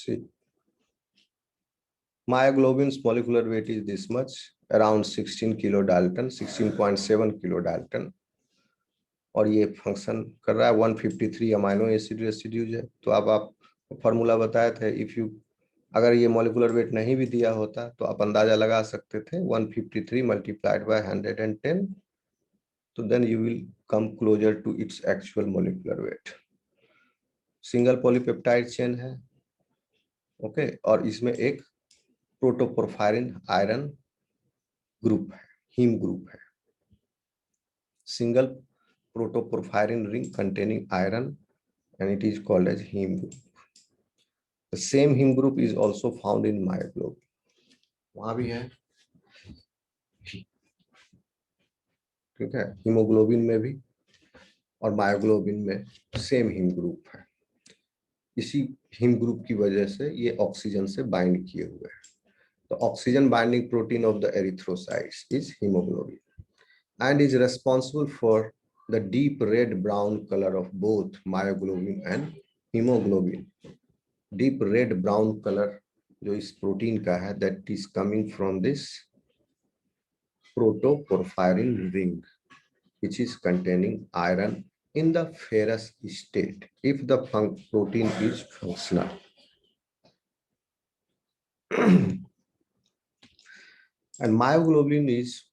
See, myoglobin's molecular weight is this much, around 16 kilodalton, 16.7 kilodalton, और ये function कर रहा है 153 अमाइनो एसिड रेसिड्यूज है। तो अब आप फॉर्मूला बताए थे, इफ यू अगर ये मॉलिक्यूलर वेट नहीं भी दिया होता तो आप अंदाजा लगा सकते थे 153 मल्टीप्लाइड बाय 110, तो then you will come closer to its actual molecular weight. Single polypeptide chain है, ओके, और इसमें एक प्रोटोपोरफायरिन आयरन ग्रुप है, हीम ग्रुप है, single protoporphyrin ring containing iron, and it is called as heme group. The same heme group is also found in myoglobin. वहां भी है, ठीक है, हीमोग्लोबिन में भी और मायोग्लोबिन में सेम हीम ग्रुप है। इसी हीम ग्रुप की वजह से ये ऑक्सीजन से बाइंड किए हुए हैं। तो oxygen binding protein of the erythrocytes is haemoglobin and is responsible for the deep red brown color of both myoglobin and hemoglobin. Deep red brown color जो इस प्रोटीन का है, that is coming from this protoporphyrin ring which is containing iron in the ferrous state if the protein is functional. And myoglobin is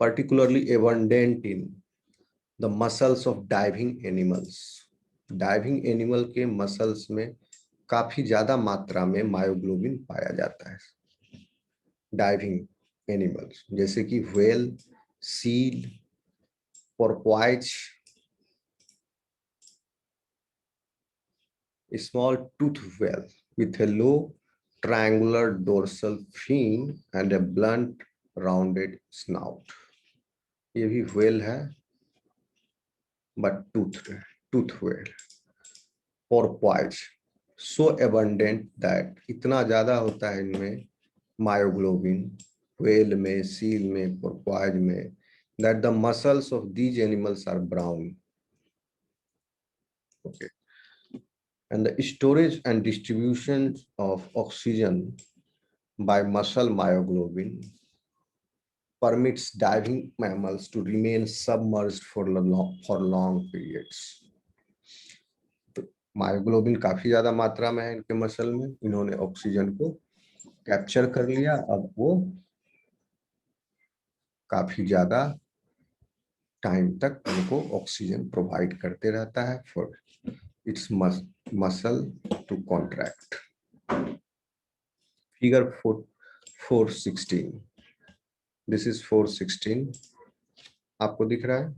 particularly abundant in the muscles of diving animals. Diving animal के muscles में काफी ज्यादा मात्रा में myoglobin पाया जाता है। Diving animals जैसे कि whale, seal, पोर्पोइज, small tooth whale with a low triangular dorsal fin and a blunt rounded snout. ये भी व्हेल है but tooth whale. पोर्पोइज so abundant that इतना ज्यादा होता है इनमें मायोग्लोबिन, व्हेल में, सील में, पोर्पोइज में, that the muscles of these animals are brown. Okay. And the storage and distribution of oxygen by muscle myoglobin permits diving mammals to remain submerged for long periods. Myoglobin काफी ज्यादा मात्रा में है इनके muscle में, इन्होंने ऑक्सीजन को capture कर लिया, अब वो काफी ज्यादा टाइम तक उनको ऑक्सीजन प्रोवाइड करते रहता है for its muscle to contract. Figure 416, this is 416, आपको दिख रहा है?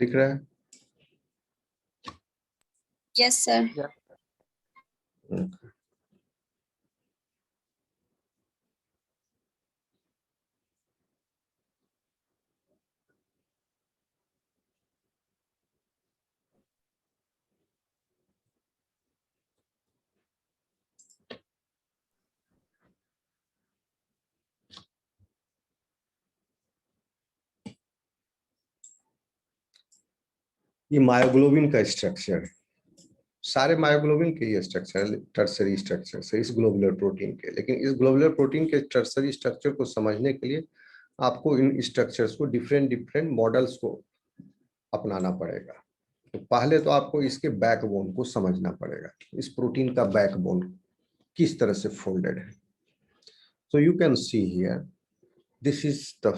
दिख रहा है? Yes sir. ये मायोग्लोबिन का स्ट्रक्चर है, सारे मायोग्लोबिन के ये स्ट्रक्चर टर्सरी स्ट्रक्चर से इस ग्लोबुलर प्रोटीन के, लेकिन इस ग्लोबुलर प्रोटीन के टर्सरी स्ट्रक्चर को समझने के लिए आपको इन स्ट्रक्चर्स को डिफरेंट मॉडल्स को अपनाना पड़ेगा। तो पहले तो आपको इसके बैकबोन को समझना पड़ेगा, इस प्रोटीन का बैकबोन किस तरह से फोल्डेड है। So you can see here, this is the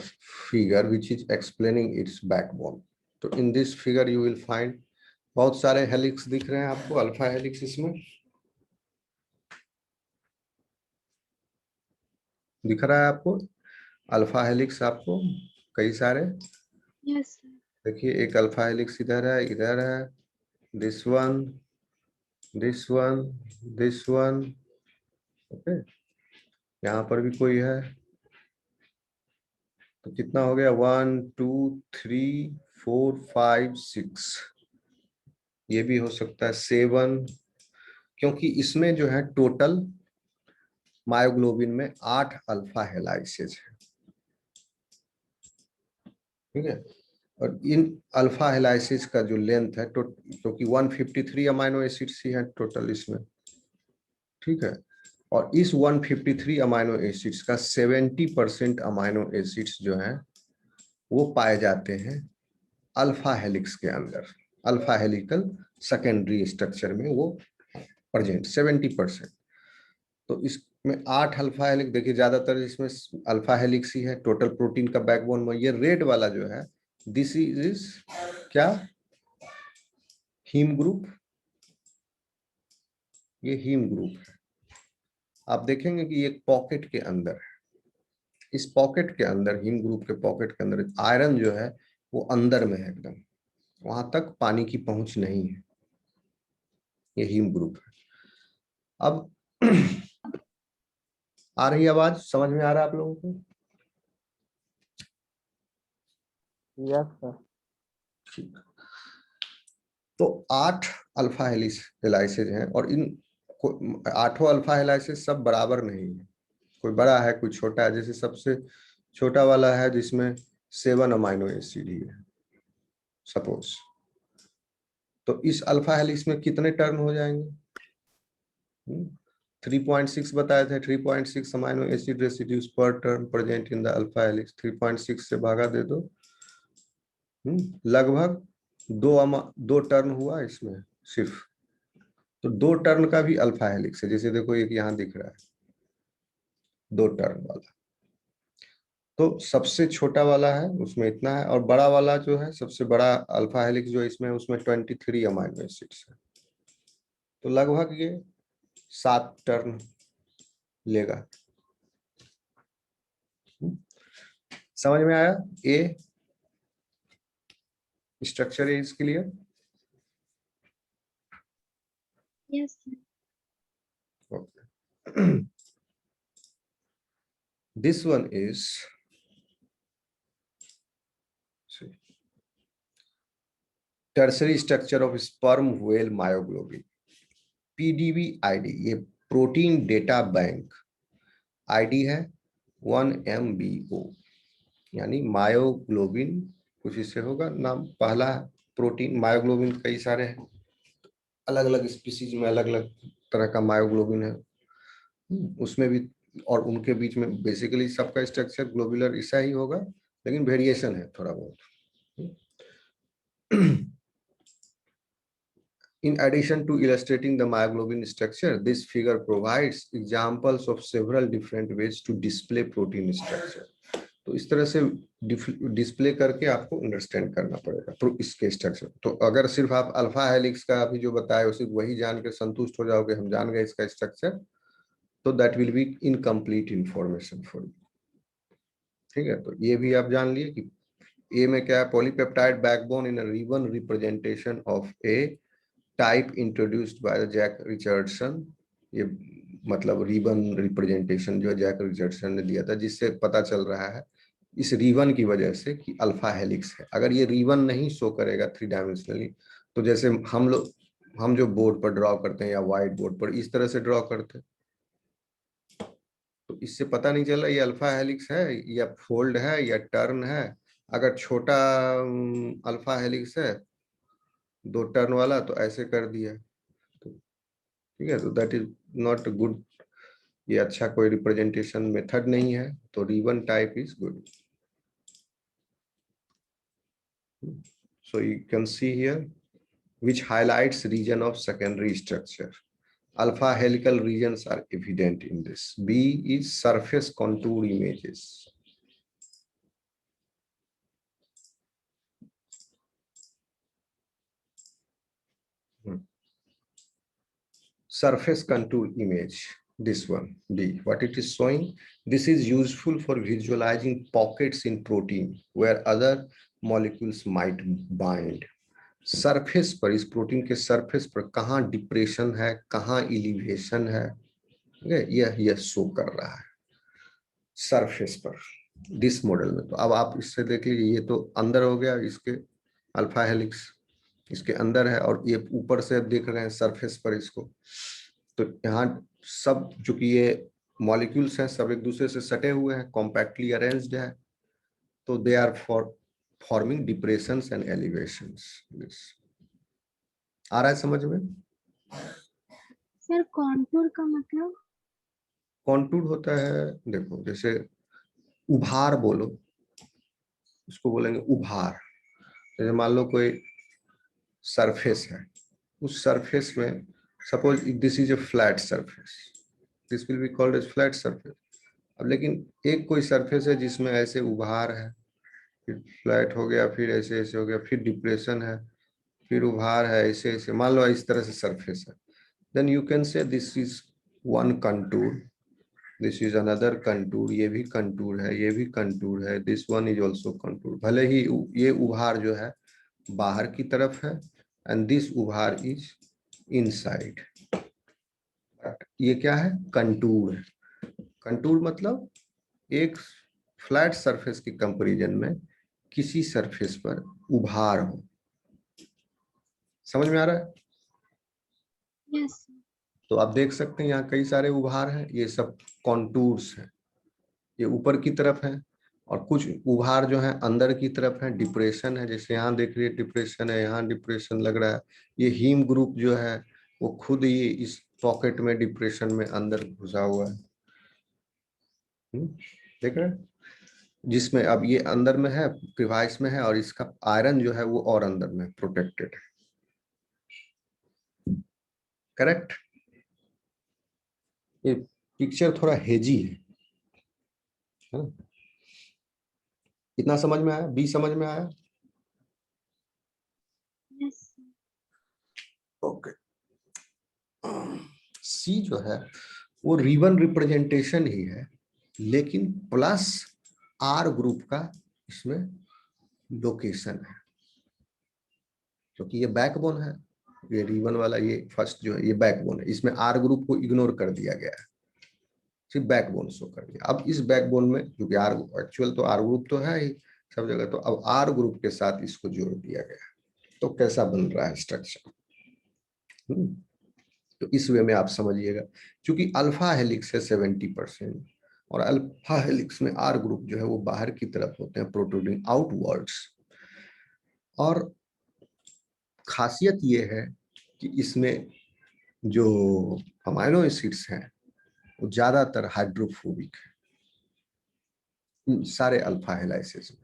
figure which is explaining its backbone. तो in this figure you will find बहुत सारे हेलिक्स दिख रहे हैं आपको, अल्फा हेलिक्स इसमें दिख रहा है आपको, अल्फा हेलिक्स आपको कई सारे। यस देखिए एक अल्फा हेलिक्स इधर है, this one, this one, this one, okay, यहाँ पर भी कोई है। तो कितना हो गया, 1 2 3 4 5 6, ये भी हो सकता है 7, क्योंकि इसमें जो है टोटल मायोग्लोबिन में 8 अल्फा हेलाइसेज है। ठीक है। और इन अल्फा हेलाइसिस का जो लेंथ है तो क्योंकि 153 अमाइनो एसिड्स ही है टोटल इसमें, ठीक है। और इस 153 अमाइनो एसिड्स का 70% अमाइनो एसिड्स जो हैं वो पाए जाते हैं अल्फा हेलिक्स के अंदर, अल्फा हेलिकल सेकेंडरी स्ट्रक्चर में वो प्रेजेंट 70%। तो इसमें 8 अल्फा हेलिक्स, देखिए ज्यादातर इसमें अल्फा हेलिक्स ही है टोटल प्रोटीन का बैकबोन में। ये रेड वाला जो है दिस इज क्या, हीम ग्रुप, ये हीम ग्रुप है। आप देखेंगे कि एक पॉकेट के अंदर है, इस पॉकेट के अंदर, हीम ग्रुप के पॉकेट के अंदर आयरन जो है वो अंदर में है एकदम, वहां तक पानी की पहुंच नहीं है, ये हीम ग्रुप है। अब आ रही आवाज, समझ में आ रहा है आप लोगों को? Yes sir. ठीक। तो 8 अल्फा हेलाइसेज हैं और इन 8 अल्फा हेलाइसेज सब बराबर नहीं है, कोई बड़ा है कोई छोटा है। जैसे सबसे छोटा वाला है जिसमें 7 अमाइनो एसिड ही है सपोज, तो इस अल्फा हेलिक्स में कितने टर्न हो जाएंगे? 3.6 बताए थे, 3.6 अमाइनो एसिड रेसिड्यूज पर turn present in the alpha helix. 3.6 से भागा दे दो, लगभग 2 टर्न हुआ इसमें सिर्फ। तो 2 टर्न का भी अल्फा हेलिक्स है, जैसे देखो एक यहाँ दिख रहा है 2 टर्न वाला। तो सबसे छोटा वाला है उसमें इतना है, और बड़ा वाला जो है सबसे बड़ा अल्फा हेलिक्स जो इसमें, उसमें 23 अमाइनो एसिड्स है। तो लगभग ये 7 टर्न लेगा। समझ में आया? A structure is clear? Yes, sir. Okay. This one is, see, tertiary structure of sperm whale myoglobin, PDB ID। ये प्रोटीन डेटा बैंक आईडी है 1MBO, यानी मायोग्लोबिन कुछ इससे होगा नाम। पहला प्रोटीन मायोग्लोबिन, कई सारे हैं, अलग अलग स्पीसीज में अलग अलग तरह का मायोग्लोबिन है। उसमें भी, और उनके बीच में बेसिकली सबका स्ट्रक्चर ग्लोबुलर ऐसा ही होगा, लेकिन वेरिएशन है थोड़ा बहुत। In addition to illustrating the myoglobin structure, this figure provides examples of several different ways to display protein structure. तो इस तरह से डिस्प्ले करके आपको अंडरस्टैंड करना पड़ेगा तो इसके स्ट्रक्चर। तो अगर सिर्फ आप अल्फा हेलिक्स का अभी जो बताया सिर्फ वही जान के संतुष्ट हो जाओगे, हम जान गए इसका स्ट्रक्चर, तो that will be incomplete information for you. ठीक है, तो ये भी आप जान लिए कि ए में क्या है, polypeptide backbone in ribbon representation of a type introduced by Jack Richardson. ये मतलब रिबन रिप्रेजेंटेशन जो जैक रिचर्डसन ने दिया था, जिससे पता चल रहा है इस रिबन की वजह से कि अल्फा हेलिक्स है। अगर ये रिबन नहीं शो करेगा 3 डायमेंशनली, तो जैसे हम जो बोर्ड पर ड्रॉ करते हैं या व्हाइट बोर्ड पर इस तरह से ड्रॉ करते हैं, तो इससे पता नहीं चल रहा ये अल्फा हेलिक्स है या फोल्ड है या टर्न है। अगर छोटा अल्फा हेलिक्स है 2 टर्न वाला, तो ऐसे कर दिया, तो ठीक है, तो दैट इज नॉट गुड, ये अच्छा कोई रिप्रेजेंटेशन मेथड नहीं है। तो ribbon type is good. So you can see here which highlights region of secondary structure. Alpha helical regions are evident in this. B is surface contour images. Surface contour image, this one D, what it is showing, this is useful for visualizing pockets in protein where other molecules might bind. Surface पर, इस protein के surface पर कहाँ depression है, कहाँ elevation है, यह show कर रहा है सरफेस पर दिस मॉडल में। तो अब आप इससे देख लीजिए, ये तो अंदर हो गया, इसके अल्फा हेलिक्स इसके अंदर है, और ये ऊपर से देख रहे हैं सरफेस पर इसको। तो यहाँ सब चूंकि ये मॉलिक्यूल्स हैं, सब एक दूसरे से सटे हुए हैं, कॉम्पैक्टली अरेंज्ड है, तो they are for forming depressions and elevations. आ रहा है समझ में? सर कॉन्टूर का मतलब? कॉन्टूर होता है, देखो जैसे उभार बोलो, उसको बोलेंगे उभार। जैसे मान लो कोई सरफेस है, उस सरफेस में suppose this is a flat surface, this will be called as flat surface. अब लेकिन एक कोई सरफेस है जिसमें ऐसे उभार है, फिर फ्लैट हो गया, फिर ऐसे ऐसे हो गया, फिर डिप्रेशन है, फिर उभार है, ऐसे ऐसे, मान लो इस तरह से सरफेस है, then you can say this is one contour, this is another contour, ये भी कंटूर है, ये भी कंटूर है, this one is also contour. भले ही ये उभार जो है बाहर की तरफ है एंड दिस उभार इज इनसाइड, ये क्या है? कंटूर है। कंटूर मतलब एक फ्लैट सरफेस के कंपैरिजन में किसी सरफेस पर उभार हो। समझ में आ रहा है? यस। तो आप देख सकते हैं यहाँ कई सारे उभार हैं, ये सब कॉन्टूर्स हैं, ये ऊपर की तरफ है, और कुछ उभार जो है अंदर की तरफ है, डिप्रेशन है, जैसे यहाँ देख रही है डिप्रेशन है, यहाँ डिप्रेशन लग रहा है। ये हीम ग्रुप जो है वो खुद ही इस पॉकेट में डिप्रेशन में अंदर घुसा हुआ है। देख रहे हैं? जिसमें अब ये अंदर में है, डिवाइस में है, और इसका आयरन जो है वो और अंदर में प्रोटेक्टेड है। करेक्ट? ये पिक्चर थोड़ा हेजी है ना? कितना समझ में आया? बी समझ में आया? यस। ओके। सी जो है वो रिबन रिप्रेजेंटेशन ही है, लेकिन प्लस आर ग्रुप का इसमें लोकेशन है, क्योंकि ये बैकबोन है, ये रिबन वाला, ये फर्स्ट जो है ये बैकबोन है, इसमें आर ग्रुप को इग्नोर कर दिया गया है, सिर्फ बैकबोन शो कर दिया। अब इस बैकबोन में, क्योंकि आर एक्चुअल तो आर ग्रुप तो है ही सब जगह, तो अब आर ग्रुप के साथ इसको जोड़ दिया गया। तो कैसा बन रहा है स्ट्रक्चर? तो इस वे में आप समझिएगा, क्योंकि अल्फा हेलिक्स है 70%, और अल्फा हेलिक्स में आर ग्रुप जो है वो बाहर की तरफ होते हैं, प्रोट्रूडिंग आउटवर्ड्स। और खासियत ये है कि इसमें जो अमाइनो एसिड्स हैं वो ज्यादातर हाइड्रोफोबिक है इन सारे अल्फा हेलाइसिस में।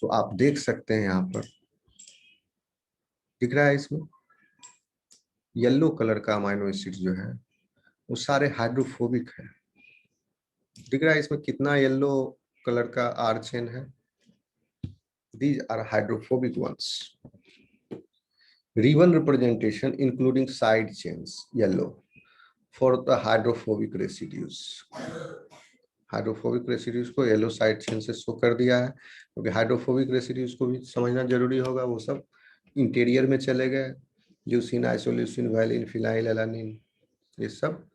तो आप देख सकते हैं यहाँ पर दिख रहा है, इसमें येलो कलर का अमाइनो एसिड जो है वो सारे हाइड्रोफोबिक है। दिख रहा है इसमें कितना येलो कलर का आर चेन है? These are hydrophobic ones. Ribbon representation including side chains, yellow, for the hydrophobic residues. Hydrophobic residues को येलो साइड चेन से शो कर दिया है, क्योंकि हाइड्रोफोबिक रेसिड्यूज को भी समझना जरूरी होगा। वो सब इंटीरियर में चले गए, leucine, isoleucine, valine, phenyl alanine, ये सब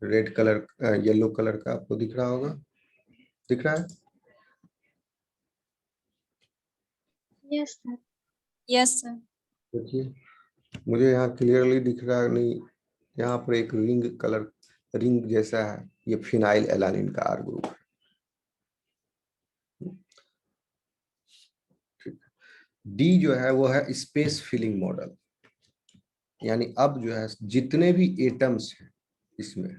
रेड कलर, येलो कलर का आपको दिख रहा होगा, दिख रहा है? Yes sir. Yes sir. देखिए मुझे यहाँ क्लियरली दिख रहा नहीं, यहाँ पर एक रिंग कलर, रिंग जैसा है, ये फिनाइल एलानिन का आर ग्रुप है। डी जो है वो है स्पेस फिलिंग मॉडल, यानी अब जो है जितने भी एटम्स हैं इसमें,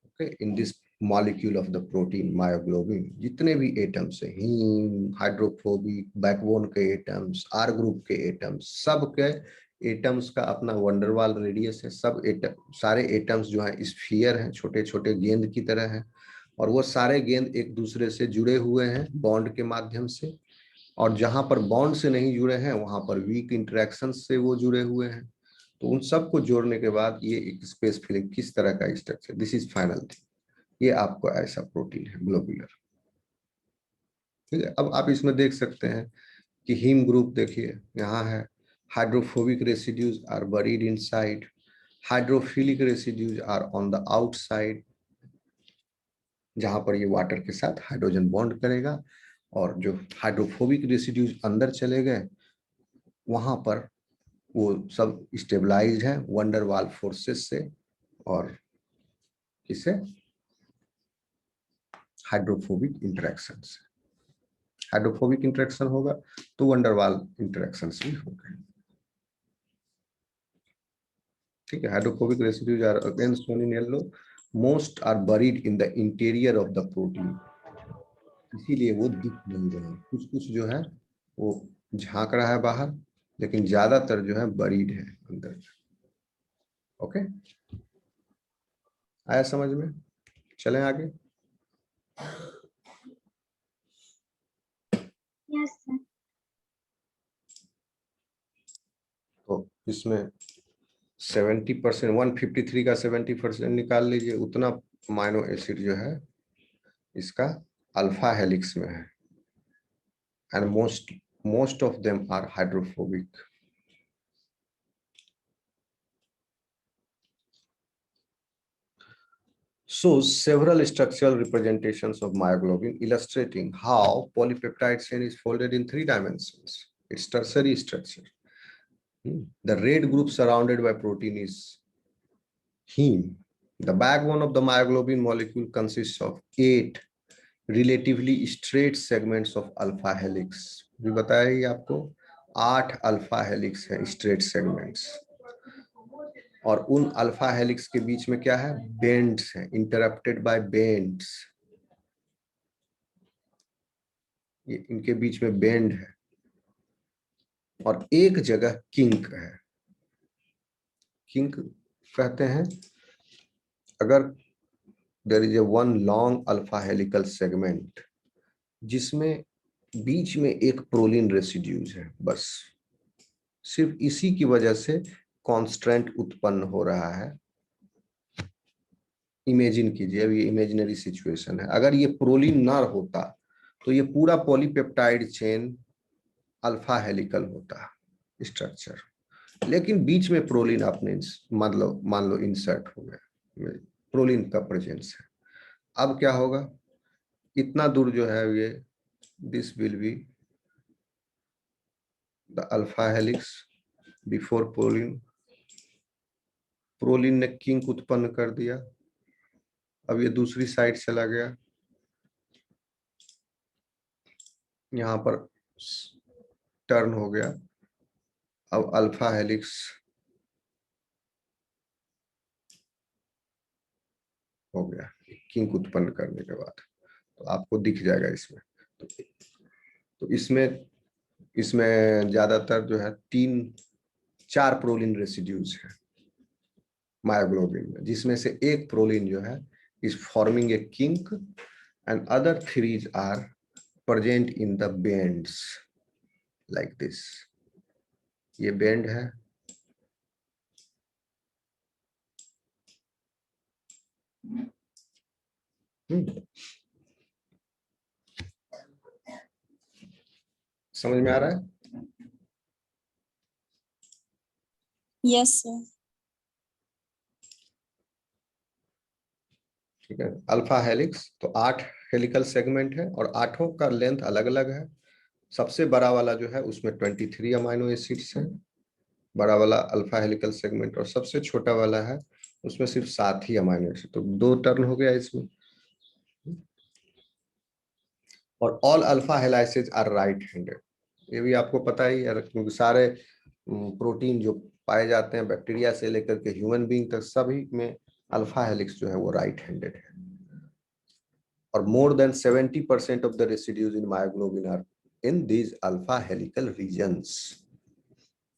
okay, in this molecule of the protein myoglobin, जितने भी एटम्स हैं, हीम, हाइड्रोफोबिक, बैकबोन के एटम्स, आर ग्रुप के एटम्स, सब के एटम्स का अपना वंडरवाल रेडियस है। सब एटम, सारे एटम्स जो हैं स्फीयर हैं, छोटे छोटे गेंद की तरह हैं, और वो सारे गेंद एक दूसरे से जुड़े हुए हैं बॉन्ड के माध्यम से, और जहां पर बॉन्ड से नहीं जुड़े हैं वहां पर वीक इंटरेक्शन से वो जुड़े हुए हैं। तो उन सबको जोड़ने के बाद ये एक स्पेस फिलिंग किस तरह का structure, this is final thing, ये आपको ऐसा प्रोटीन है ग्लोबुलर। ठीक है, अब आप इसमें देख सकते हैं कि हीम ग्रुप देखिए यहाँ है, hydrophobic residues are buried inside, hydrophilic residues are on the outside, जहां पर ये वाटर के साथ हाइड्रोजन बॉन्ड करेगा, और जो हाइड्रोफोबिक रेसिड्यूज अंदर चले गए वहां पर वो सब स्टेबलाइज्ड है वंडरवाल फोर्सेस से, और किसे? हाइड्रोफोबिक इंटरेक्शन से। हाइड्रोफोबिक इंटरेक्शन होगा तो वंडरवाल इंटरेक्शन भी होंगे। ठीक है, hydrophobic residues are again shown in yellow, most are buried in the interior of the protein, इसीलिए वो दिख नहीं रहे हैं। कुछ कुछ जो है वो झांक रहा है बाहर, लेकिन ज्यादातर जो है बरीड है अंदर। ओके, आया समझ में? चलें आगे। Yes sir. तो इसमें 70%, 153 का 70% निकाल लीजिए, उतना अमाइनो एसिड जो है इसका अल्फा हेलिक्स में है, and most of them are hydrophobic. Shows several structural representations of myoglobin, illustrating how polypeptide chain is folded in 3 dimensions. Its tertiary structure. The red group surrounded by protein is heme. The backbone of the myoglobin molecule consists of 8 relatively straight segments of alpha helix. भी बताया ही आपको, 8 alpha helix है, straight segments, और उन alpha helix के बीच में क्या है? बेंड्स है, इंटरप्टेड बाय बेंड्स। ये इनके बीच में बेंड है, और एक जगह किंक है। किंक कहते हैं अगर there is a one long alpha helical segment जिसमें बीच में एक प्रोलिन रेसिड्यूज है, बस सिर्फ इसी की वजह से कॉन्स्ट्रेंट उत्पन्न हो रहा है। इमेजिन कीजिए, अब ये इमेजिनरी सिचुएशन है, अगर ये प्रोलिन ना होता तो ये पूरा पॉलीपेप्टाइड चेन अल्फा हेलिकल होता स्ट्रक्चर, लेकिन बीच में प्रोलिन आपने मान लो इंसर्ट हो गया, प्रोलिन का प्रेजेंस है। अब क्या होगा? इतना दूर जो है ये this will be the alpha helix before proline. Proline ने किंक उत्पन्न कर दिया, अब ये दूसरी साइड चला गया, यहां पर टर्न हो गया। अब अल्फा हेलिक्स हो गया किंक उत्पन्न करने के बाद, तो आपको दिख जाएगा इसमें। तो इसमें ज्यादातर जो है 3-4 प्रोलिन रेसिड्यूज है मायोग्लोबिन में, जिसमें से एक प्रोलिन जो है is forming a kink, and other 3 are present in the bends like this. ये बेंड है, समझ में आ रहा है? Yes sir. ठीक है, अल्फा हेलिक्स तो 8 हेलिकल सेगमेंट है, और 8 का लेंथ अलग अलग है। सबसे बड़ा वाला जो है उसमें 23 अमाइनो एसिड्स हैं, बड़ा वाला अल्फा हेलिकल सेगमेंट, और सबसे छोटा वाला है उसमें सिर्फ 7 ही अमाइनो एसिड, तो 2 टर्न हो गया इसमें। और all alpha helices are right handed, ये भी आपको पता ही है, क्योंकि सारे प्रोटीन जो पाए जाते हैं बैक्टीरिया से लेकर के ह्यूमन बीइंग तक सभी में अल्फा हेलिक्स जो है वो राइट हैंडेड है। और more than 70% of the residues in myoglobin are in these alpha helical regions.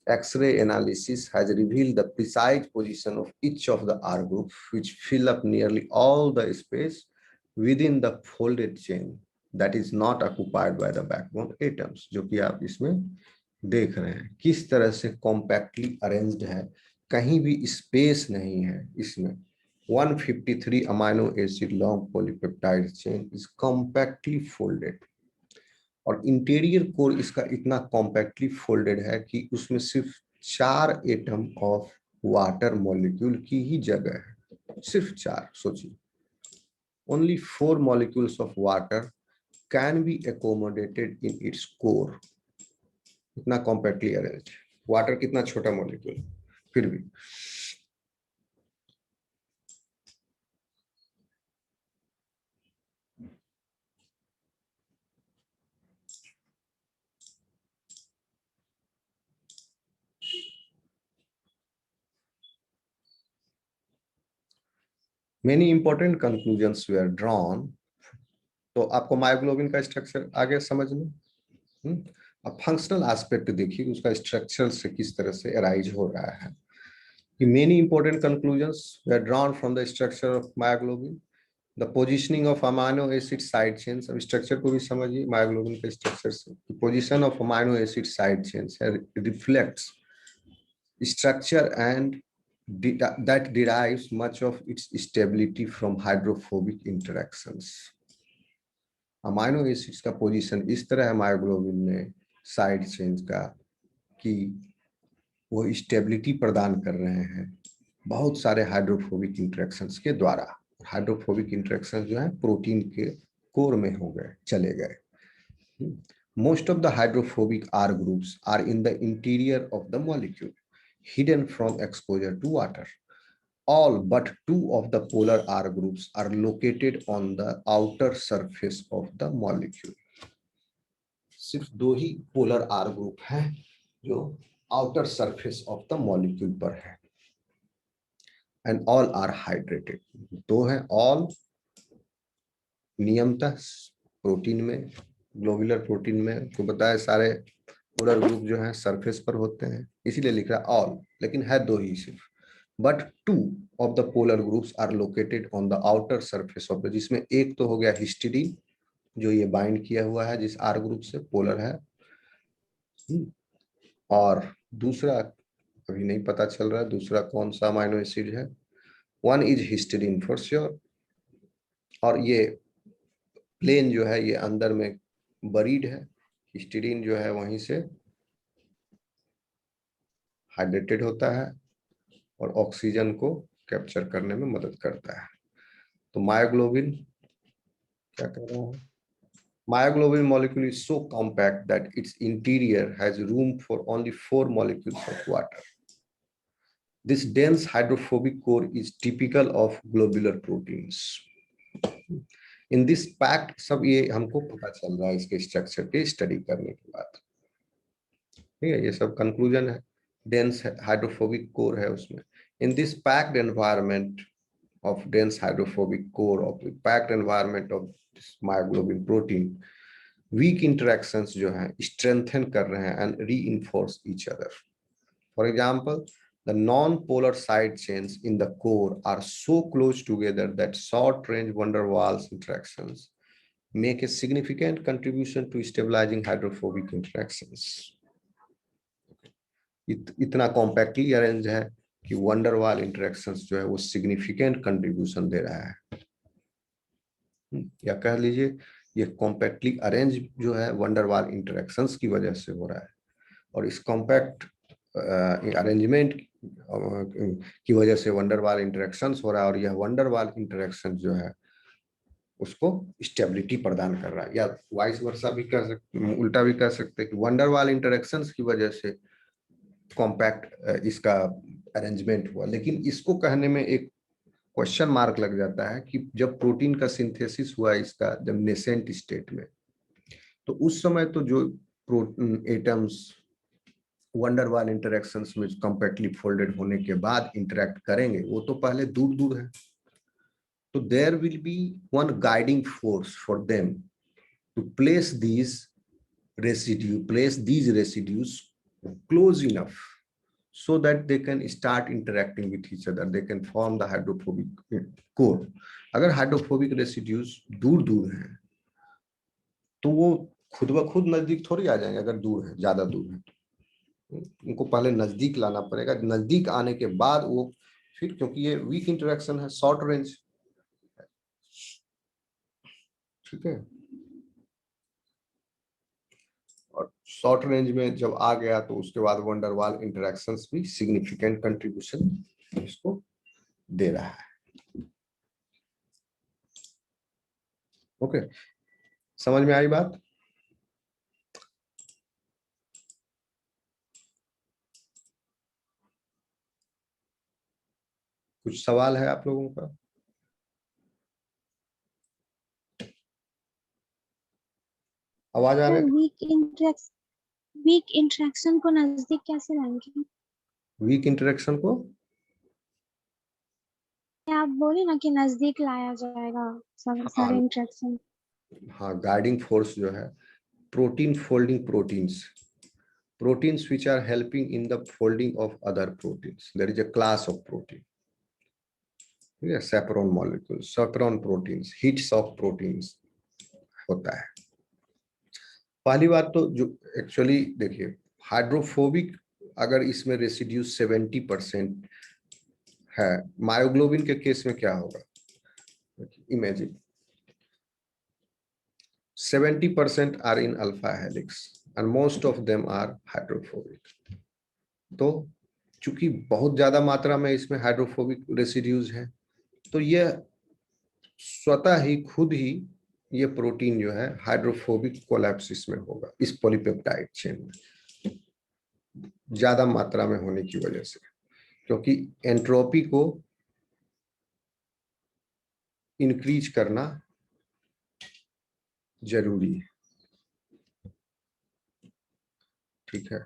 X-ray analysis has revealed the precise position of each of the R groups, which fill up nearly all the space within the folded chain that is not occupied by the backbone atoms, जो कि आप इसमें देख रहे हैं किस तरह से कॉम्पैक्टली अरेंज्ड है, कहीं भी स्पेस नहीं है इसमें। 153 amino acid long polypeptide chain is compactly folded, और इंटीरियर कोर इसका इतना कॉम्पैक्टली फोल्डेड है कि उसमें सिर्फ 4 एटम ऑफ वाटर मॉलिक्यूल की ही जगह है, सिर्फ 4। सोचिए, only 4 molecules of water can be accommodated in its core. इतना कॉम्पैक्टली अरेंज्ड। वाटर कितना छोटा मॉलिक्यूल, फिर भी। Many important conclusions were drawn. तो आपको मायोग्लोबिन का स्ट्रक्चर आगे समझ में। अब फंक्शनल एस्पेक्ट देखिए उसका स्ट्रक्चर से किस तरह से अराइज हो रहा है। कि many important conclusions were drawn from the structure of myoglobin. The positioning of amino acid side chains. अब स्ट्रक्चर को भी समझिए मायोग्लोबिन के स्ट्रक्चर से। Position of amino acid side chains reflects structure and that derives much of its stability from hydrophobic interactions. Amino acids का position इस तरह है मायोग्लोबिन में साइड चेन्स का कि वो स्टेबिलिटी प्रदान कर रहे हैं बहुत सारे हाइड्रोफोबिक इंटरेक्शंस के द्वारा। हाइड्रोफोबिक इंटरेक्शंस जो है प्रोटीन के कोर में हो गए, चले गए। Most of the hydrophobic R groups are in the interior of the molecule, hidden from exposure to water. All but 2 of the polar R groups are located on the outer surface of the molecule. सिर्फ 2 ही polar R group हैं जो outer surface of the molecule पर है। And all are hydrated. 2 हैं all नियमतः protein में, globular protein में को बताया सारे पोलर ग्रुप जो है सरफेस पर होते हैं, इसीलिए लिख रहा है ऑल, लेकिन है 2 ही सिर्फ। But 2 of the polar groups are located on the outer surface of the, जिसमें एक तो हो गया हिस्टिडीन जो ये बाइंड किया हुआ है जिस आर ग्रुप से पोलर है, और दूसरा अभी नहीं पता चल रहा है दूसरा कौन सा अमाइनो एसिड है। One is histidine for sure, और ये प्लेन जो है ये अंदर में बरीड है। हिस्टिडीन जो है वहीं से हाइड्रेटेड होता है और ऑक्सीजन को कैप्चर करने में मदद करता है। तो मायोग्लोबिन क्या कर रहा है, myoglobin molecule is so compact that its interior has room for only 4 molecules of water. This dense hydrophobic core is typical of globular proteins. In this packed, सब ये हमको पता चल रहा है इसके स्ट्रक्चर के स्टडी करने के बाद, ठीक है, ये सब कंक्लूजन है। डेंस हाइड्रोफोबिक कोर है उसमें। In this packed environment of dense hydrophobic core of packed environment of myoglobin protein, weak interactions जो है स्ट्रेंथन कर रहे हैं and reinforce each other. For example, the non-polar side chains in the core are so close together that short-range van der Waals interactions make a significant contribution to stabilizing hydrophobic interactions. इतना compactly arrange है कि one डर वाल interactions जो है वो significant contribution दे रहा है, या कह लीजिए ये कॉम्पैक्टली अरेंज जो है वन डर वाल इंटरेक्शंस की वजह से हो रहा है। और इस कॉम्पैक्ट अरेंजमेंट की वजह से वन डर वाल इंटरेक्शंस हो रहा है, और यह वन डर वाल इंटरेक्शन जो है उसको स्टेबिलिटी प्रदान कर रहा है, या वाइस वर्सा भी कह सकते, उल्टा भी कह सकते हैं कि वन डर वाल इंटरेक्शंस की वजह से कॉम्पैक्ट इसका अरेंजमेंट हुआ। लेकिन इसको कहने में एक क्वेश्चन मार्क लग जाता है कि जब प्रोटीन का सिंथेसिस हुआ इसका जब नेसेंट स्टेट में, तो उस समय तो जो एटम्स वन डर वाल इंटरेक्शंस में कॉम्पैक्टली फोल्डेड होने के बाद इंटरेक्ट करेंगे वो तो पहले दूर दूर है, तो there will be one guiding force for them to place these residues close enough so that they can start interacting with each other, they can form the hydrophobic core. अगर हाइड्रोफोबिक रेसिड्यूज दूर दूर हैं तो वो खुद ब खुद नजदीक थोड़ी आ जाएंगे, अगर दूर है, ज्यादा दूर है तो उनको पहले नजदीक लाना पड़ेगा। नजदीक आने के बाद वो फिर, क्योंकि ये वीक इंटरेक्शन है, शॉर्ट रेंज, ठीक है, और शॉर्ट रेंज में जब आ गया तो उसके बाद वन डर वाल इंटरेक्शंस भी सिग्निफिकेंट कंट्रीब्यूशन इसको दे रहा है। ओके, समझ में आई बात? कुछ सवाल है आप लोगों का? आवाज आ रही है? वीक इंटरेक्शन को नजदीक कैसे लाएंगे? वीक इंटरेक्शन को आप बोले ना कि नजदीक लाया जाएगा सब सारे हाँ इंट्रैक्शन। हाँ, गाइडिंग फोर्स जो है protein folding proteins which are helping in the folding of other proteins. There is a class of protein. Chaperone molecules, chaperone proteins, heat shock proteins होता है। पहली बात तो जो एक्चुअली देखिए हाइड्रोफोबिक अगर इसमें रेसिड्यू 70% है, मायोग्लोबिन के केस में क्या होगा? Imagine 70% are in alpha helix and most of them are hydrophobic. तो चूंकि बहुत ज्यादा मात्रा में इसमें हाइड्रोफोबिक रेसिड्यूज हैं, तो ये स्वतः ही खुद ही ये प्रोटीन जो है हाइड्रोफोबिक कोलैप्सिस में होगा इस पॉलीपेप्टाइड चेन में, ज्यादा मात्रा में होने की वजह से, क्योंकि एंट्रोपी को इंक्रीज करना जरूरी है। ठीक है,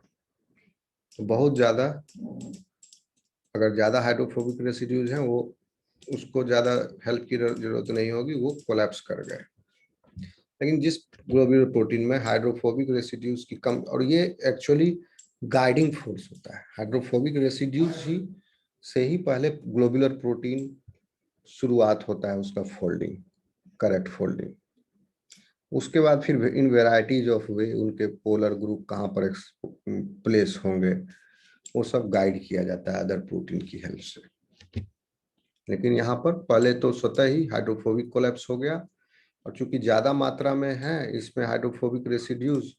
तो बहुत ज्यादा अगर ज्यादा हाइड्रोफोबिक रेसिड्यूज हैं, वो उसको ज्यादा हेल्प की जरूरत नहीं होगी, वो कोलैप्स कर गए। लेकिन जिस ग्लोब्यूलर प्रोटीन में हाइड्रोफोबिक रेसिड्यूज की कम, और ये एक्चुअली गाइडिंग फोर्स होता है, हाइड्रोफोबिक रेसिड्यूज ही से ही पहले ग्लोब्यूलर प्रोटीन शुरुआत होता है उसका फोल्डिंग, करेक्ट फोल्डिंग। उसके बाद फिर इन वेराइटीज ऑफ वे उनके पोलर ग्रुप कहाँ पर प्लेस होंगे वो सब गाइड किया जाता है अदर प्रोटीन की हेल्प से। लेकिन यहाँ पर पहले तो स्वतः ही हाइड्रोफोबिक कोलैप्स हो गया, और चूंकि ज्यादा मात्रा में है इसमें हाइड्रोफोबिक रेसिड्यूज,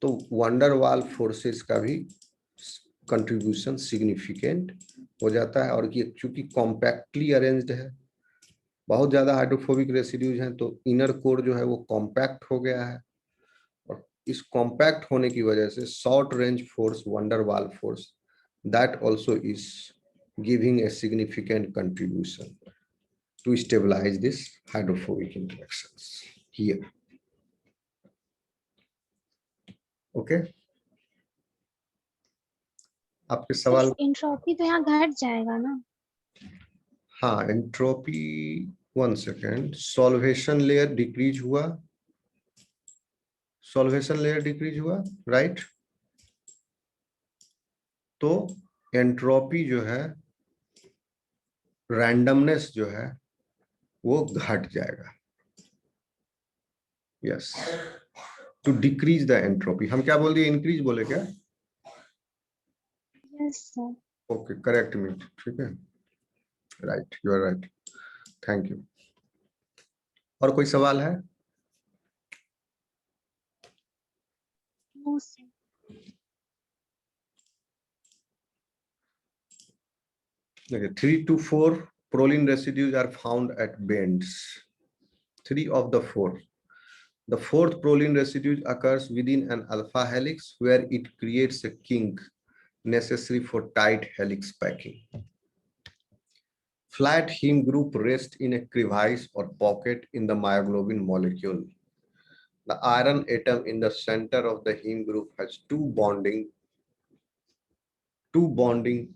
तो वंडर वाल फोर्सेस का भी कंट्रीब्यूशन सिग्निफिकेंट हो जाता है। और ये चूंकि कॉम्पैक्टली अरेंज्ड है, बहुत ज्यादा हाइड्रोफोबिक रेसिड्यूज हैं, तो इनर कोर जो है वो कॉम्पैक्ट हो गया है, और इस कॉम्पैक्ट होने की वजह से शॉर्ट रेंज फोर्स वंडर वाल force that also is giving a significant contribution to stabilize this hydrophobic interactions here. Okay, आपके सवाल? एंट्रोपी तो यहाँ घट जाएगा ना? हाँ, entropy 1 second, solvation layer decrease हुआ, सॉल्वेशन लेयर डिक्रीज हुआ, राइट? तो एंट्रोपी जो है, रैंडमनेस जो है वो घट जाएगा। Yes, to decrease the entropy. हम क्या बोल दिए, इंक्रीज बोले क्या? Yes sir. Okay, correct me, ठीक है, right, you are right, thank you. और कोई सवाल है? No sir. Okay, 3 to 4 proline residues are found at bends. 3 of the 4. The fourth proline residue occurs within an alpha helix where it creates a kink necessary for tight helix packing. Flat heme group rests in a crevice or pocket in the myoglobin molecule. The iron atom in the center of the heme group has two bonding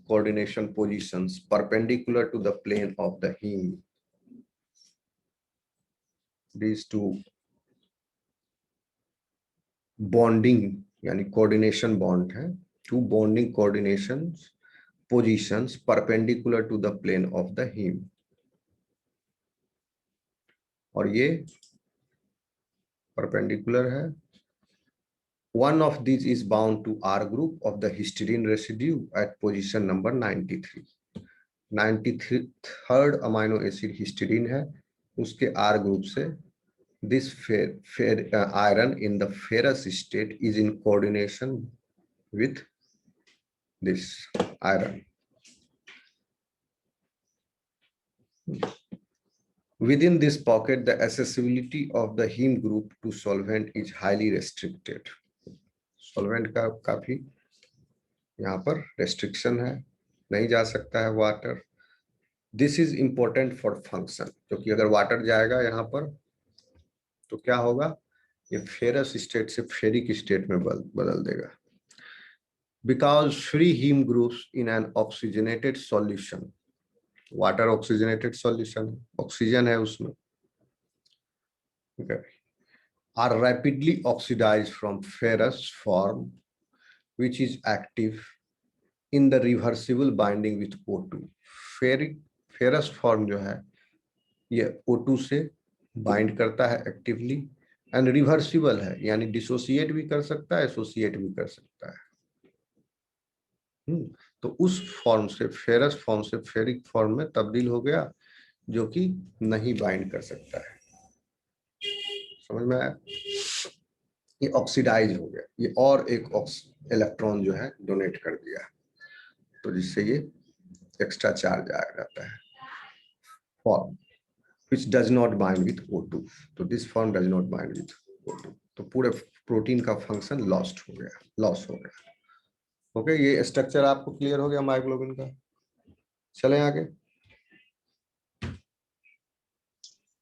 coordination positions perpendicular to the plane of the heme. These two bonding यानी coordination bond है, two bonding coordinations positions perpendicular to the plane of the heme, और ये perpendicular है। One of these is bound to R group of the histidine residue at position number 93. 93rd amino acid histidine है, उसके R group से this iron in the ferrous state is in coordination with this iron. Within this pocket, the accessibility of the heme group to solvent is highly restricted. Solvent का काफी यहाँ पर restriction है, नहीं जा सकता है water. This is important for function, क्योंकि अगर water जाएगा यहाँ पर तो क्या होगा, ये ferrous state से ferric state में बदल देगा. Because free heme groups in an oxygenated solution water oxygenated solution है, ऑक्सीजन है उसमें, ठीक है। Are rapidly oxidize from ferrous form which is active in the reversible binding with O2। Ferrous form जो है ये O2 से बाइंड करता है एक्टिवली, एंड रिवर्सिबल है, यानी डिसोसिएट भी कर सकता है, एसोसिएट भी कर सकता है। तो उस फॉर्म से, फेरस फॉर्म से फेरिक फॉर्म में तब्दील हो गया, जो कि नहीं बाइंड कर सकता है। समझ में आया? ये ऑक्सीडाइज हो गया, ये और एक इलेक्ट्रॉन जो है डोनेट कर दिया, तो जिससे ये एक्स्ट्रा चार्ज आ जाता है। Form which does not bind with O2, तो this form does not bind with O2, तो पूरे प्रोटीन का फंक्शन लॉस हो गया। ओके, ये स्ट्रक्चर आपको क्लियर हो गया मायोग्लोबिन का। चलें आगे।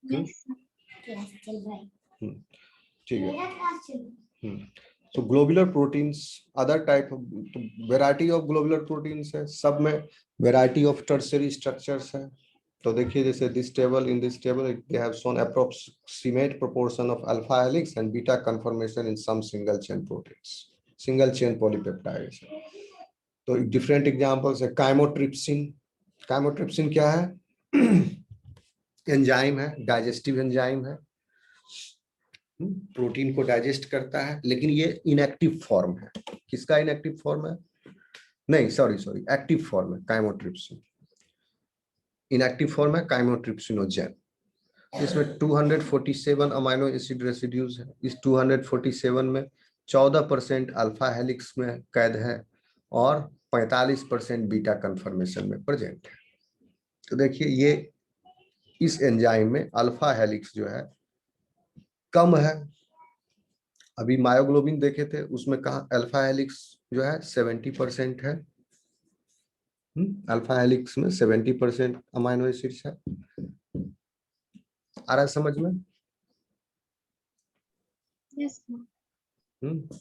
Yes, sir. ठीक है। So globular proteins, other type of, तो variety of globular proteins है, सब में variety of tertiary structures है। तो देखिए जैसे this table, in this table they have shown approximate proportion of alpha helix and beta conformation in some single chain proteins, single chain polypeptides। तो different examples है, chymotrypsin। chymotrypsin क्या है? Enzyme है, digestive enzyme है, protein को digest करता है, लेकिन ये इनएक्टिव फॉर्म है। किसका इनएक्टिव फॉर्म है? नहीं, सॉरी, एक्टिव फॉर्म है काइमोट्रिप्सिन। इनएक्टिव फॉर्म है काइमोट्रिप्सिनोजेन। इसमें 247 अमाइनो एसिड रेसिड्यूज है। इस 247 में 14% अल्फा हेलिक्स में कैद है और 45% बीटा कन्फर्मेशन में प्रेजेंट है। तो देखिए ये इस एंजाइम में अल्फा हेलिक्स जो है कम है। अभी मायोग्लोबिन देखे थे, उसमें कहा अल्फा हेलिक्स जो है 70% है। अल्फा हेलिक्स में 70% अमाइनो एसिड्स है। आ रहा है समझ में? Yes, sir.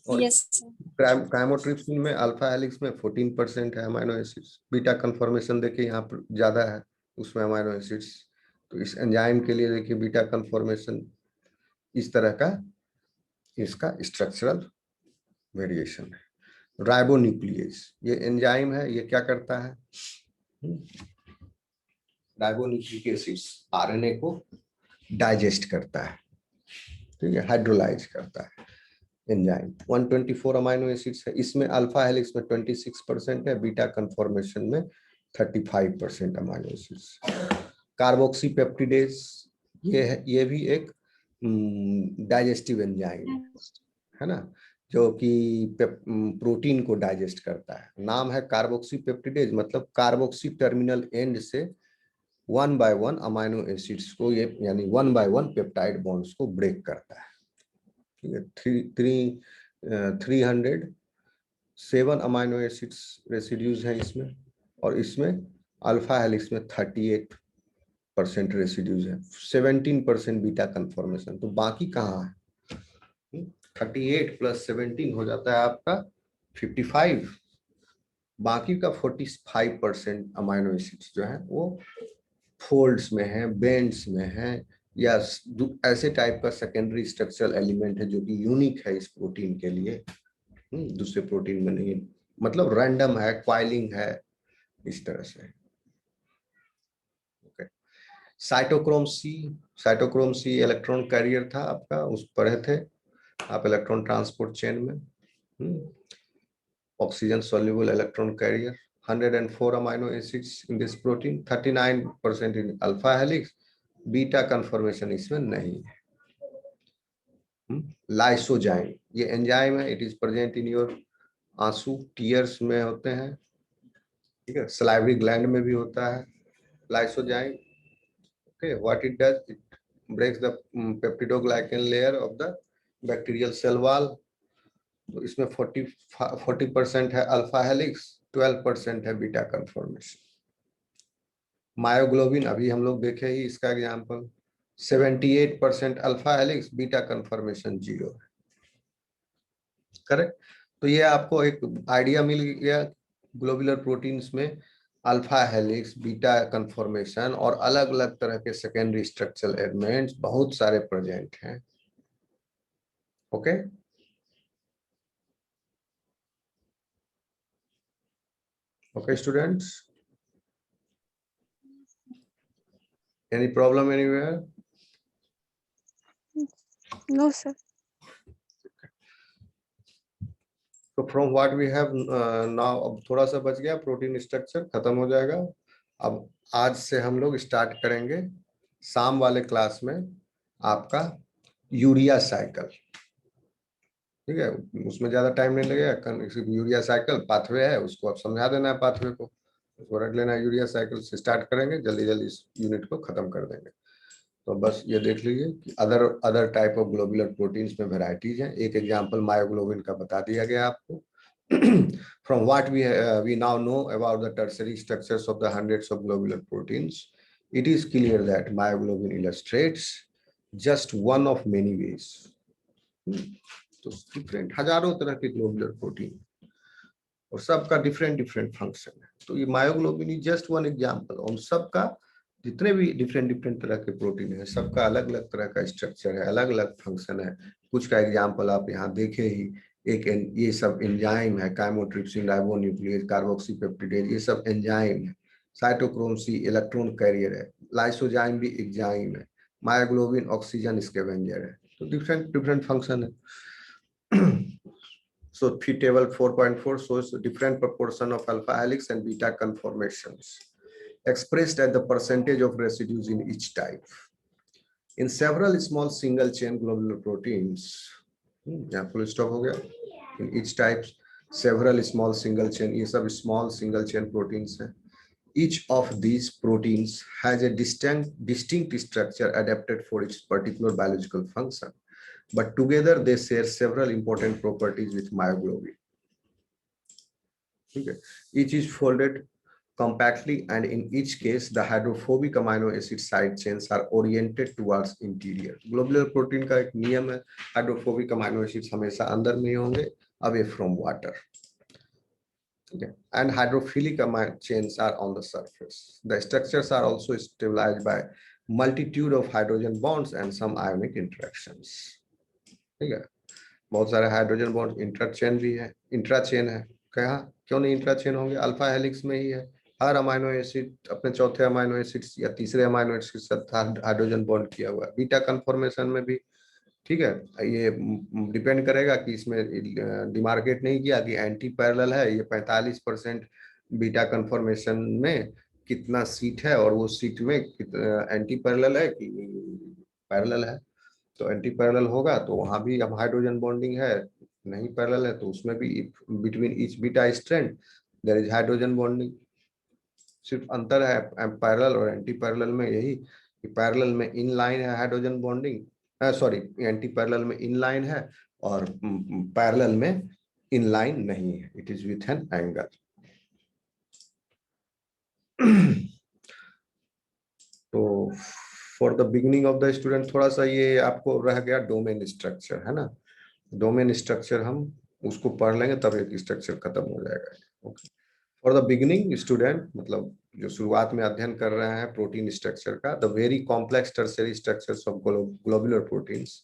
और Yes, sir. काइमोट्रिप्सिन में अल्फा हेलिक्स में 14% है अमाइनो एसिड्स। बीटा कन्फर्मेशन देखिए यहाँ पर ज्यादा है उसमें अमाइनो एसिड्स। तो इस एंजाइम के लिए देखिए बीटा कन्फर्मेशन इस तरह का इसका स्ट्रक्चरल वेरिएशन है। राइबोन्यूक्लियेज ये एंजाइम है, ये क्या करता है? राइबोन्यूक्लिक एसिड्स आरएनए को डाइजेस्ट करता है, ठीक है, हाइड्रोलाइज करता है एंजाइम। 124 अमाइनो एसिड्स है, इसमें अल्फा हेलिक्स में 26% है, बीटा कन्फर्मेशन में 35% अमाइनो एसिड्स। कार्बोक्सी पेप्टिडेज ये भी एक डाइजेस्टिव एंजाइम है ना, जो कि प्रोटीन को डाइजेस्ट करता है। नाम है कार्बोक्सी पेप्टिडेज, मतलब कार्बोक्सी टर्मिनल एंड से 1 by 1 अमाइनो एसिड्स को ये यानी 1 by 1 पेप्टाइड बॉन्ड्स को ब्रेक करता है। ठीक है, 307 अमाइनो एसिड्स रेसिड्यूज हैं इसमें, और इसमें अल्फा हेलिक्स में 38% रेसिड्यूज है, 17% बीटा कन्फर्मेशन। तो बाकी कहाँ है? 38 + 17 हो जाता है आपका 55। बाकी का 45% अमाइनो एसिड्स जो है वो फोल्ड्स में है, बेंड्स में है, या ऐसे टाइप का सेकेंडरी स्ट्रक्चरल एलिमेंट है जो कि यूनिक है इस प्रोटीन के लिए, दूसरे प्रोटीन में नहीं, मतलब रैंडम है, क्वाइलिंग है, इस तरह से। Okay, cytochrome C electron carrier था आपका, उस पढ़े थे आप इलेक्ट्रॉन ट्रांसपोर्ट चेन में। Oxygen soluble electron carrier, 104 amino acids in this protein, 39% in alpha helix, beta conformation इसमें नहीं है। लाइसोजाइम ये एंजाइम है, it is present in your आंसू, टीयर्स में होते हैं, ठीक है, सलाइवरी ग्लैंड में भी होता है lysozyme. Okay, what it does, it breaks the peptidoglycan layer of the bacterial cell wall. तो इसमें 40% है अल्फा हेलिक्स, 12% है बीटा कन्फर्मेशन। मायोग्लोबिन अभी हम लोग देखे ही इसका example, 78% alpha helix, beta conformation 0 है। करेक्ट? तो ये आपको एक आइडिया मिल गया ग्लोबुलर प्रोटीन्स में अल्फा हेलिक्स, बीटा कन्फॉर्मेशन और अलग अलग तरह के सेकेंडरी स्ट्रक्चरल एलिमेंट्स बहुत सारे प्रेजेंट हैं। Okay, okay students, any problem anywhere? No, sir. तो from what we have now, अब थोड़ा सा बच गया, प्रोटीन स्ट्रक्चर खत्म हो जाएगा। अब आज से हम लोग स्टार्ट करेंगे शाम वाले क्लास में आपका यूरिया साइकिल। ठीक है, उसमें ज्यादा टाइम नहीं लगेगा। यूरिया साइकिल पाथवे है, उसको आप समझा देना है, पाथवे को उसको रख लेना है। यूरिया साइकिल से स्टार्ट करेंगे, जल्दी जल्दी इस यूनिट को खत्म कर देंगे। तो बस ये देख लीजिए कि other type of globular proteins में वेराइटीज हैं। एक एग्जांपल मायोग्लोबिन का बता दिया गया आपको। From what we now know about the tertiary structures of the hundreds of globular proteins, it is clear that myoglobin illustrates just one of many ways. तो different हजारों तरह के ग्लोबुलर प्रोटीन और सबका डिफरेंट डिफरेंट फंक्शन है। तो ये myoglobin is just one example. उन सबका जितने भी डिफरेंट डिफरेंट तरह के प्रोटीन है, सबका अलग अलग तरह का स्ट्रक्चर है, अलग अलग फंक्शन है। कुछ का एग्जांपल आप यहाँ देखे ही, एक ये सब एंजाइम है, काइमोट्रिप्सिन, राइबोन्यूक्लियेज, कार्बोक्सीपेप्टिडेज, ये सब एंजाइम है। साइटोक्रोम सी इलेक्ट्रॉन कैरियर है, लाइसोजाइम भी एंजाइम है, मायोग्लोबिन ऑक्सीजन स्कैवेंजर है। तो डिफरेंट डिफरेंट फंक्शन है। So table 4.4 shows different proportion of alpha helix and beta conformations expressed as the percentage of residues in each type. In several small single chain globular proteins, यहाँ full stop हो गया। In each type, several small single chain, ये सब small single chain proteins हैं। Each of these proteins has a distinct structure adapted for its particular biological function, but together they share several important properties with myoglobin. Okay. Each is folded compactly, and in each case the hydrophobic amino acid side chains are oriented towards interior. Globular protein का एक नियम है, hydrophobic amino acids हमेशा अंदर में होंगे, away from water. Okay. And hydrophilic amino chains are on the surface. The structures are also stabilized by multitude of hydrogen bonds and some ionic interactions. ठीक है, बहुत सारे हाइड्रोजन बॉन्ड इंट्राचेन भी है, इंट्राचेन है। कहा क्यों नहीं इंट्राचेन होंगे? अल्फा हेलिक्स में ही है। हर अमाइनो एसिड अपने चौथे अमाइनो एसिड या तीसरे अमाइनो एसिड के साथ हाइड्रोजन बॉन्ड किया हुआ है। बीटा कन्फॉर्मेशन में भी ठीक है, ये डिपेंड करेगा कि इसमें डिमार्केट नहीं किया कि एंटी पैरेलल है, ये 45% बीटा कन्फॉर्मेशन में कितना सीट है और वो सीट में एंटी पैरेलल है कि पैरेलल है। तो एंटी पैरेलल होगा तो वहां भी अब हाइड्रोजन बॉन्डिंग है, नहीं पैरेलल है तो उसमें भी between each beta strand there is hydrogen bonding. सिर्फ अंतर है पैरेलल और एंटी पैरेलल में यही कि पैरेलल में इन लाइन है hydrogen bonding, sorry anti parallel में इन लाइन है और पैरेलल में इन लाइन नहीं है, it is with an angle. तो for the beginning of the student थोड़ा सा ये आपको रह गया डोमेन स्ट्रक्चर, है ना। डोमेन स्ट्रक्चर हम उसको पढ़ लेंगे तब एक स्ट्रक्चर खत्म हो जाएगा। Okay, for the beginning student मतलब जो शुरुआत में अध्ययन कर रहे हैं प्रोटीन स्ट्रक्चर का, the very complex tertiary structures of globular proteins,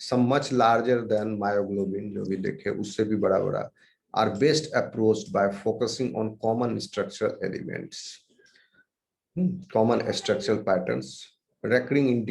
some much larger than myoglobin, जो भी देखे उससे भी बड़ा बड़ा, are best approached by focusing on common structural elements, common structural patterns recurring in